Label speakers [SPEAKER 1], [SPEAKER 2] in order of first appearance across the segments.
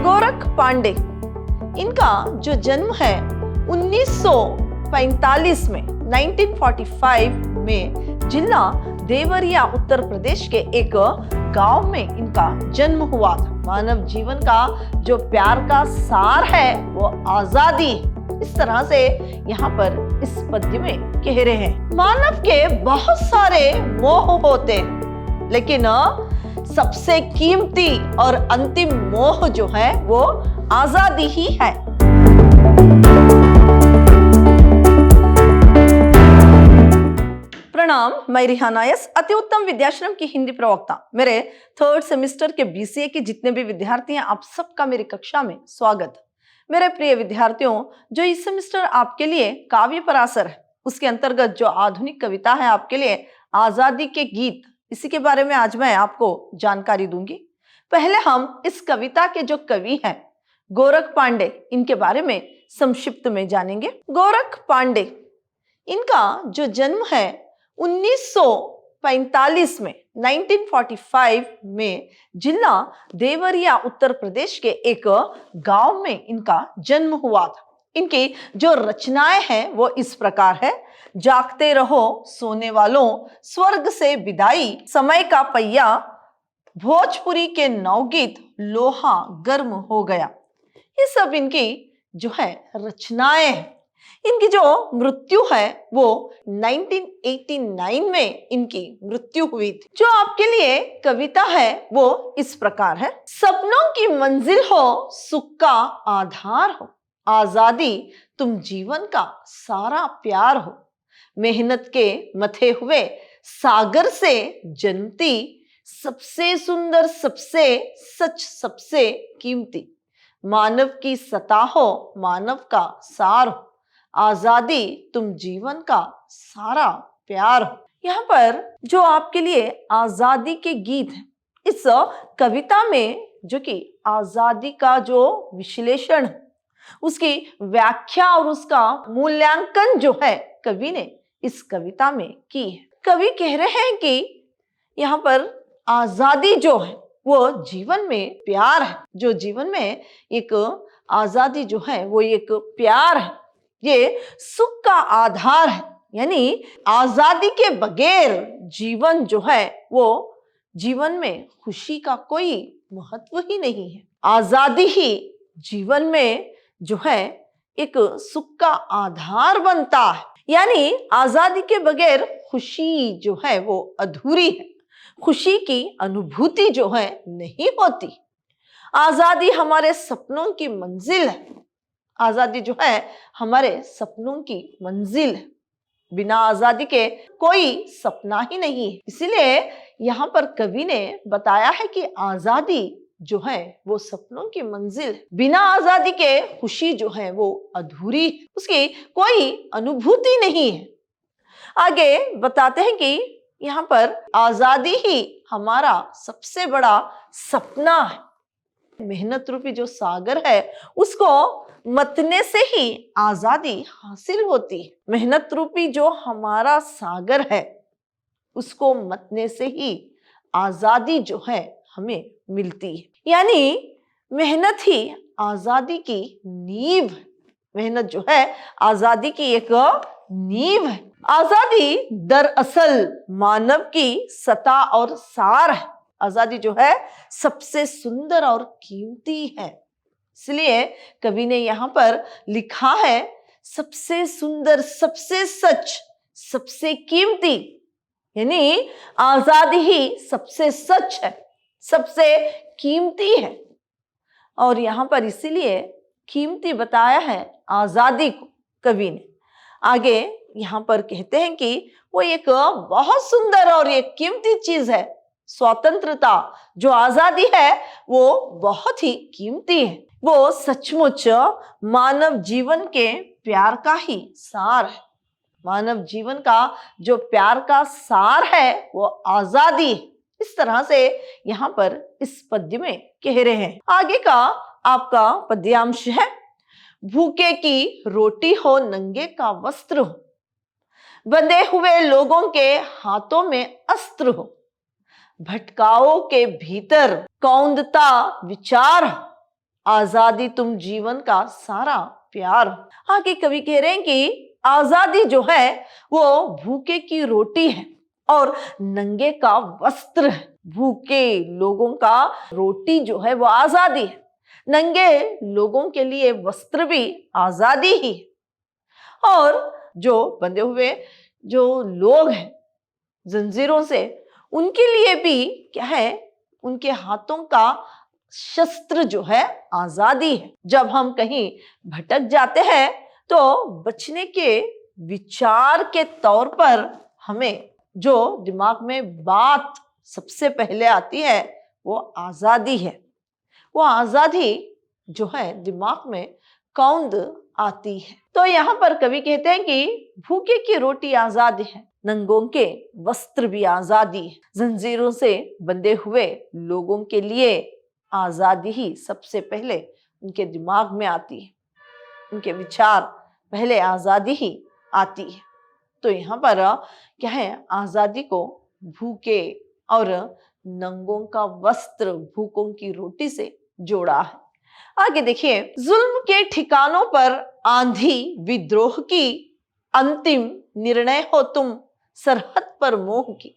[SPEAKER 1] गोरख पांडे, इनका जो जन्म है 1945 में 1945 में जिला देवरिया उत्तर प्रदेश के एक गांव में इनका जन्म हुआ था। मानव जीवन का जो प्यार का सार है वो आजादी, इस तरह से यहाँ पर इस पद्य में कह रहे हैं। मानव के बहुत सारे मोह होते हैं, लेकिन सबसे कीमती और अंतिम मोह जो है वो आजादी ही है। प्रणाम, मैं रिहाना यस, अति उत्तम विद्याश्रम की हिंदी प्रवक्ता। मेरे 3rd सेमेस्टर के BCA के जितने भी विद्यार्थी हैं, आप सबका मेरी कक्षा में स्वागत। मेरे प्रिय विद्यार्थियों, जो इस सेमेस्टर आपके लिए काव्य पराशर है, उसके अंतर्गत जो आधुनिक कविता है आपके लिए आजादी के गीत, इसी के बारे में आज मैं आपको जानकारी दूंगी। पहले हम इस कविता के जो कवि हैं गोरख पांडे, इनके बारे में संक्षिप्त में जानेंगे। गोरख पांडे, इनका जो जन्म है 1945 में 1945 में जिला देवरिया उत्तर प्रदेश के एक गांव में इनका जन्म हुआ था। इनकी जो रचनाएं हैं वो इस प्रकार है। जागते रहो सोने वालों, स्वर्ग से विदाई, समय का पहिया, भोजपुरी के नवगीत, लोहा गर्म हो गया। ये सब इनकी जो है रचनाएं हैं। इनकी जो मृत्यु है वो 1989 में इनकी मृत्यु हुई थी। जो आपके लिए कविता है वो इस प्रकार है। सपनों की मंजिल हो, सुख का आधार हो, आजादी तुम जीवन का सारा प्यार हो, मेहनत के मथे हुए सागर से जन्मती, सबसे सुंदर सबसे सच सबसे कीमती, मानव की सता हो, मानव का सार हो, आजादी तुम जीवन का सारा प्यार हो। यहाँ पर जो आपके लिए आजादी के गीत है, इस कविता में जो कि आजादी का जो विश्लेषण है, उसकी व्याख्या और उसका मूल्यांकन जो है कवि ने इस कविता में की है। कवि कह रहे हैं कि यहाँ पर आजादी जो है वो जीवन में प्यार है। जो जीवन में एक आजादी जो है वो एक प्यार है, ये सुख का आधार है। यानी आजादी के बगैर जीवन जो है वो जीवन में खुशी का कोई महत्व ही नहीं है। आजादी ही जीवन में जो है एक सुख का आधार बनता है। यानी आजादी के बगैर खुशी जो है वो अधूरी है, खुशी की अनुभूति जो है नहीं होती। आजादी हमारे सपनों की मंजिल है। आजादी जो है हमारे सपनों की मंजिल है। बिना आजादी के कोई सपना ही नहीं है। इसीलिए यहाँ पर कवि ने बताया है कि आजादी जो है वो सपनों की मंजिल है। बिना आजादी के खुशी जो है वो अधूरी है, उसकी कोई अनुभूति नहीं है। आगे बताते हैं कि यहाँ पर आजादी ही हमारा सबसे बड़ा सपना है। मेहनत रूपी जो सागर है उसको मतने से ही आजादी हासिल होती है। मेहनत रूपी जो हमारा सागर है उसको मतने से ही आजादी जो है हमें मिलती है। यानी मेहनत ही आजादी की नींव है। मेहनत जो है आजादी की एक नींव है। आजादी दरअसल मानव की सता और सार है। आजादी जो है सबसे सुंदर और कीमती है। इसलिए कवि ने यहाँ पर लिखा है सबसे सुंदर सबसे सच सबसे कीमती, यानी आजादी ही सबसे सच है, सबसे कीमती है। और यहाँ पर इसीलिए कीमती बताया है आजादी को कवि ने। आगे यहाँ पर कहते हैं कि वो एक बहुत सुंदर और एक कीमती चीज है। स्वतंत्रता जो आजादी है वो बहुत ही कीमती है। वो सचमुच मानव जीवन के प्यार का ही सार है। मानव जीवन का जो प्यार का सार है वो आजादी है। इस तरह से यहाँ पर इस पद्य में कह रहे हैं। आगे का आपका पद्यांश है, भूखे की रोटी हो, नंगे का वस्त्र हो, बंधे हुए लोगों के हाथों में अस्त्र हो, भटकाओं के भीतर कौंदता विचार, आजादी तुम जीवन का सारा प्यार हो। आगे कवि कह रहे हैं कि आजादी जो है वो भूखे की रोटी है और नंगे का वस्त्र है। भूखे लोगों का रोटी जो है वो आजादी है, नंगे लोगों के लिए वस्त्र भी आजादी ही है। और जो बंधे हुए जो लोग हैं जंजीरों से, उनके लिए भी क्या है, उनके हाथों का शस्त्र जो है आजादी है। जब हम कहीं भटक जाते हैं तो बचने के विचार के तौर पर हमें जो दिमाग में बात सबसे पहले आती है वो आजादी है। वो आजादी जो है दिमाग में कौंद आती है। तो यहाँ पर कवि कहते हैं कि भूखे की रोटी आजादी है, नंगों के वस्त्र भी आजादी है। जंजीरों से बंधे हुए लोगों के लिए आजादी ही सबसे पहले उनके दिमाग में आती है, उनके विचार पहले आजादी ही आती है। तो यहाँ पर क्या है, आजादी को भूखे और नंगों का वस्त्र, भूखों की रोटी से जोड़ा है। आगे देखिए, जुल्म के ठिकानों पर आंधी विद्रोह की, अंतिम निर्णय हो तुम सरहद पर मोह की।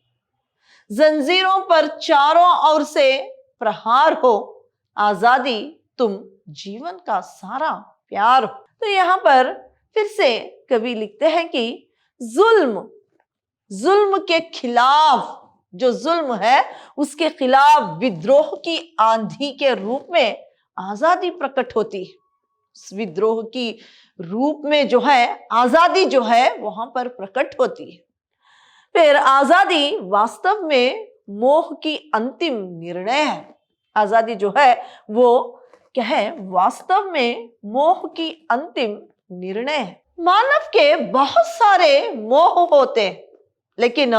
[SPEAKER 1] जंजीरों पर चारों ओर से प्रहार हो, आजादी तुम जीवन का सारा प्यार हो। तो यहाँ पर फिर से कवि लिखते हैं कि जुल्म के खिलाफ, जो जुल्म है उसके खिलाफ विद्रोह की आंधी के रूप में आजादी प्रकट होती है। विद्रोह की रूप में जो है आजादी जो है वहां पर प्रकट होती है। फिर आजादी वास्तव में मोह की अंतिम निर्णय है। आजादी जो है वो क्या है, वास्तव में मोह की अंतिम निर्णय है। मानव के बहुत सारे मोह होते हैं, लेकिन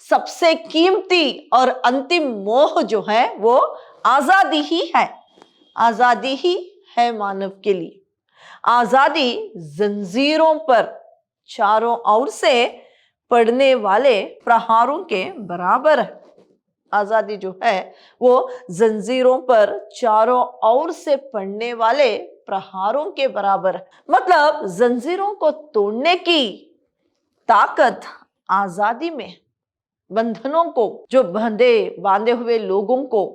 [SPEAKER 1] सबसे कीमती और अंतिम मोह जो है वो आजादी ही है। आजादी ही है मानव के लिए। आजादी जंजीरों पर चारों ओर से पड़ने वाले प्रहारों के बराबर है। आजादी जो है वो जंजीरों पर चारों ओर से पड़ने वाले प्रहारों के बराबर है। मतलब जंजीरों को तोड़ने की ताकत आजादी में, बंधनों को, जो बांधे हुए लोगों को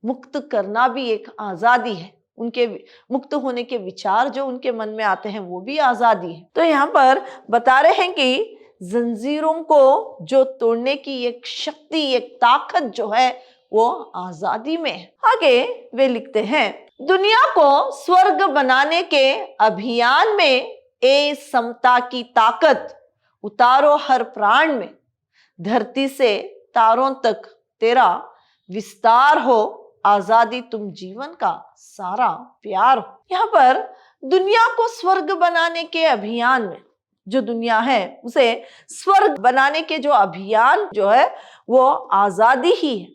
[SPEAKER 1] मुक्त करना भी एक आजादी है। उनके मुक्त होने के विचार जो उनके मन में आते हैं वो भी आजादी है। तो यहाँ पर बता रहे हैं कि जंजीरों को जो तोड़ने की एक शक्ति, एक ताकत जो है वो आजादी में है। आगे वे लिखते हैं, दुनिया को स्वर्ग बनाने के अभियान में ए समता की ताकत उतारो हर प्राण में, धरती से तारों तक तेरा विस्तार हो, आजादी तुम जीवन का सारा प्यार हो। यहाँ पर दुनिया को स्वर्ग बनाने के अभियान में, जो दुनिया है उसे स्वर्ग बनाने के जो अभियान जो है वो आजादी ही है।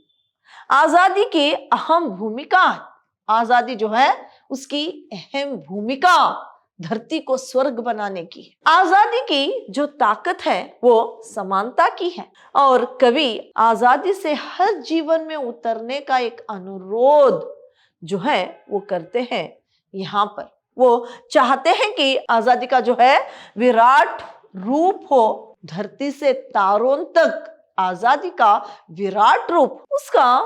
[SPEAKER 1] आजादी की अहम भूमिका है। आजादी जो है उसकी अहम भूमिका धरती को स्वर्ग बनाने की है। आजादी की जो ताकत है वो समानता की है। और कवि आजादी से हर जीवन में उतरने का एक अनुरोध जो है वो करते हैं। यहाँ पर वो चाहते हैं कि आजादी का जो है विराट रूप हो, धरती से तारों तक आजादी का विराट रूप, उसका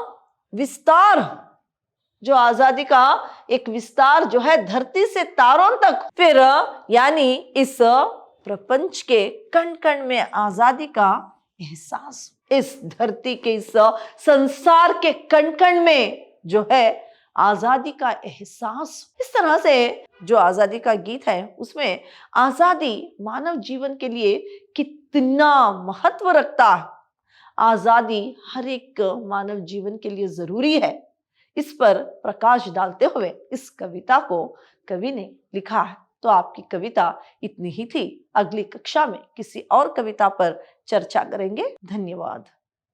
[SPEAKER 1] विस्तार, जो आजादी का एक विस्तार जो है धरती से तारों तक, फिर यानी इस प्रपंच के कण कण में आजादी का एहसास, इस धरती के, इस संसार के कण कण में जो है आजादी का एहसास। इस तरह से जो आजादी का गीत है उसमें आजादी मानव जीवन के लिए कितना महत्व रखता है। आजादी हर एक मानव जीवन के लिए जरूरी है। इस पर प्रकाश डालते हुए इस कविता को कवि ने लिखा है। तो आपकी कविता इतनी ही थी। अगली कक्षा में किसी और कविता पर चर्चा करेंगे। धन्यवाद।